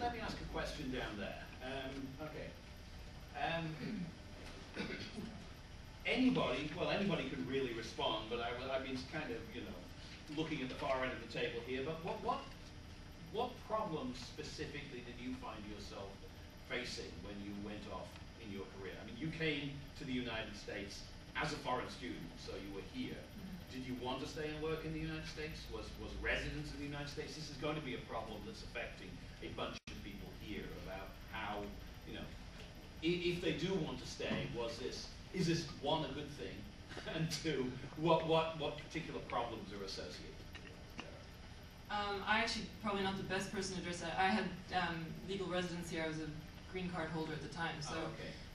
let me ask a question down there. Okay. Anybody can really respond, but I've been kind of, looking at the far end of the table here. But what problems specifically did you find yourself facing when you went off in your career? I mean, you came to the United States as a foreign student, so you were here. Did you want to stay and work in the United States? Was residence in the United States? This is going to be a problem that's affecting a bunch of people here about how, if they do want to stay, is this one, a good thing, and two, what particular problems are associated? I actually probably not the best person to address that. I had legal residence here. I was a green card holder at the time. So,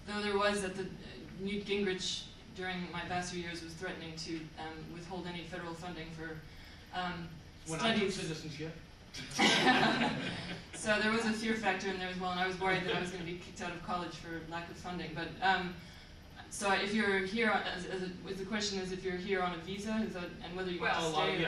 though there was Newt Gingrich during my Vassar years was threatening to withhold any federal funding for when studies. I took citizenship. So there was a fear factor in there as well, and I was worried that I was going to be kicked out of college for lack of funding. But so if you're here, the question is if you're here on a visa, and whether you want to stay.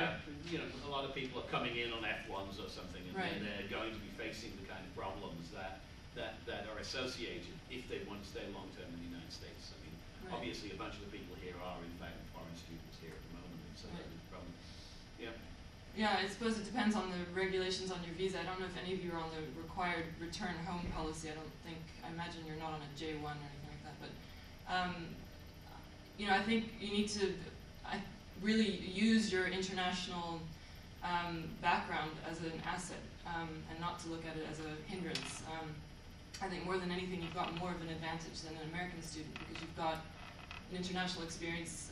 A lot of people are coming in on F1s or something, and they're going to be facing the kind of problems that are associated if they want to stay long term in the United States. I mean, obviously, a bunch of the people here are in fact foreign students here at the moment, and so that's a problem. Yeah. Yeah, I suppose it depends on the regulations on your visa. I don't know if any of you are on the required return home policy. I imagine you're not on a J1 or anything like that. But, I think you need to really use your international background as an asset and not to look at it as a hindrance. I think more than anything, you've got more of an advantage than an American student because you've got an international experience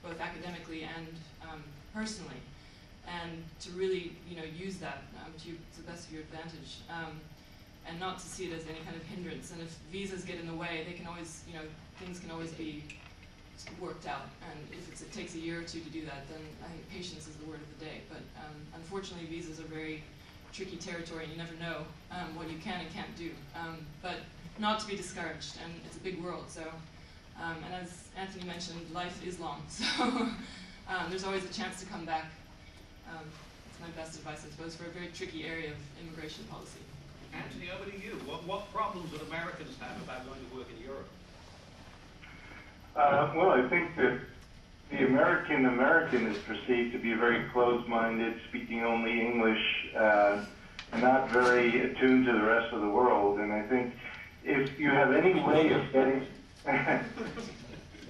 both academically and personally. And to really, use that to the best of your advantage, and not to see it as any kind of hindrance. And if visas get in the way, they can always, things can always be worked out. And if it takes a year or two to do that, then I think patience is the word of the day. But unfortunately, visas are very tricky territory, and you never know what you can and can't do. But not to be discouraged, and it's a big world. So, and as Anthony mentioned, life is long, so there's always a chance to come back. That's my best advice, I suppose, for a very tricky area of immigration policy. Anthony, over to you. What problems would Americans have about going to work in Europe? Well, I think that the American is perceived to be very closed-minded, speaking only English, not very attuned to the rest of the world. And I think if you have any way of getting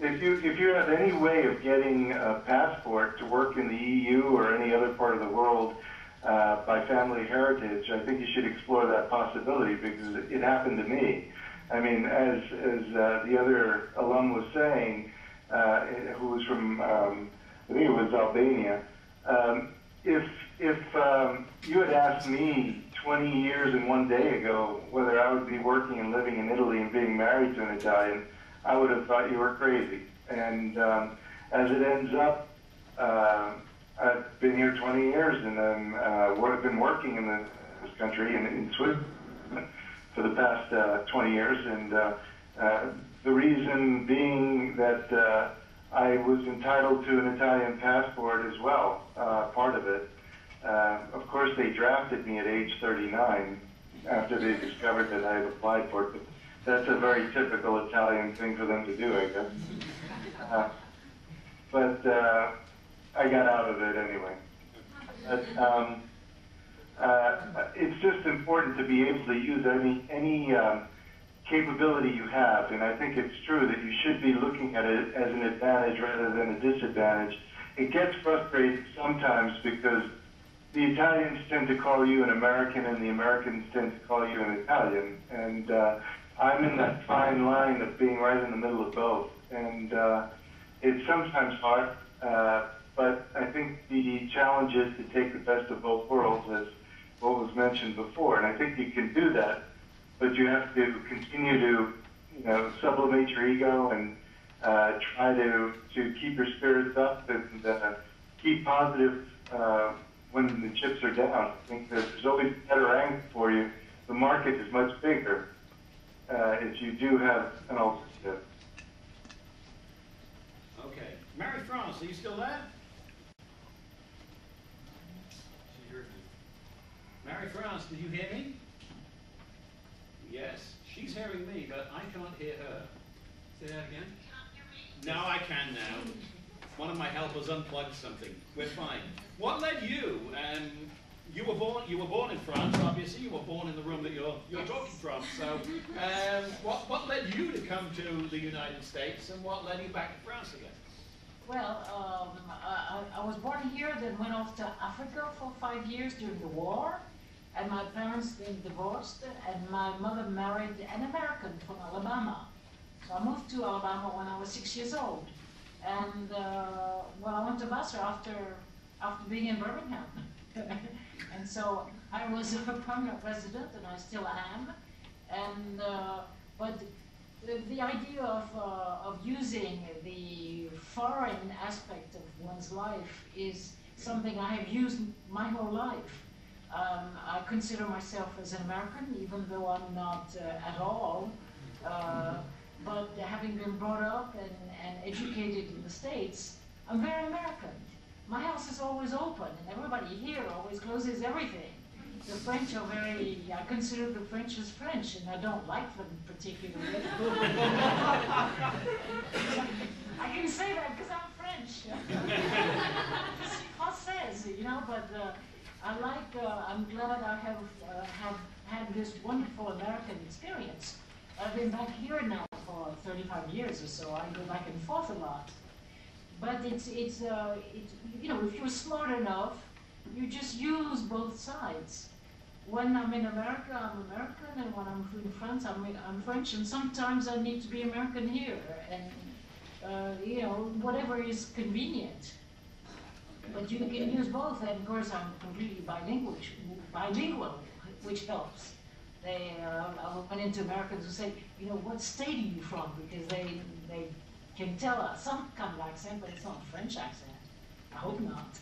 if you have any way of getting a passport to work in the EU or any other part of the world by family heritage, I think you should explore that possibility because it happened to me. I mean, as the other alum was saying, who was from, I think it was Albania, if you had asked me 20 years and one day ago whether I would be working and living in Italy and being married to an Italian, I would have thought you were crazy. And as it ends up, I've been here 20 years, and I've been working in this country in Switzerland for the past 20 years. And the reason being that I was entitled to an Italian passport as well, part of it. Of course, they drafted me at age 39 after they discovered that I had applied for it. But that's a very typical Italian thing for them to do, I guess. But I got out of it anyway. But it's just important to be able to use any capability you have, and I think it's true that you should be looking at it as an advantage rather than a disadvantage. It gets frustrating sometimes because the Italians tend to call you an American and the Americans tend to call you an Italian, and I'm in that fine line of being right in the middle of both, and it's sometimes hard, but I think the challenge is to take the best of both worlds, as what was mentioned before, and I think you can do that, but you have to continue to, sublimate your ego and try to keep your spirits up and keep positive when the chips are down. I think that there's always a better angle for you. The market is much bigger if you do have an alternative. Okay. Marie-France, are you still there? Marie-France, did you hear me? Yes, she's hearing me, but I can't hear her. Say that again? Can't hear me? Now I can now. One of my helpers unplugged something. We're fine. What led you? You were born in France, obviously. You were born in the room that you're talking from. So, what led you to come to the United States, and what led you back to France again? Well, I was born here, then went off to Africa for 5 years during the war, and my parents then divorced, and my mother married an American from Alabama. So I moved to Alabama when I was 6 years old, and well, I went to Vassar after being in Birmingham, and so I was a permanent resident, and I still am, and but. The idea of using the foreign aspect of one's life is something I have used my whole life. I consider myself as an American, even though I'm not at all. But having been brought up and educated in the States, I'm very American. My house is always open, and everybody here always closes everything. The French are very, I consider the French as French, and I don't like them particularly. I can say that because I'm French. Française, you know, but I'm glad I have had this wonderful American experience. I've been back here now for 35 years or so. I go back and forth a lot. But it's you know, if you're smart enough, you just use both sides. When I'm in America, I'm American, and when I'm in France, I'm French, and sometimes I need to be American here, and you know, whatever is convenient. But you can use both, and of course I'm completely bilingual, which helps. I run into Americans who say, you know, what state are you from? Because they can tell some kind of accent, but it's not a French accent. I hope not.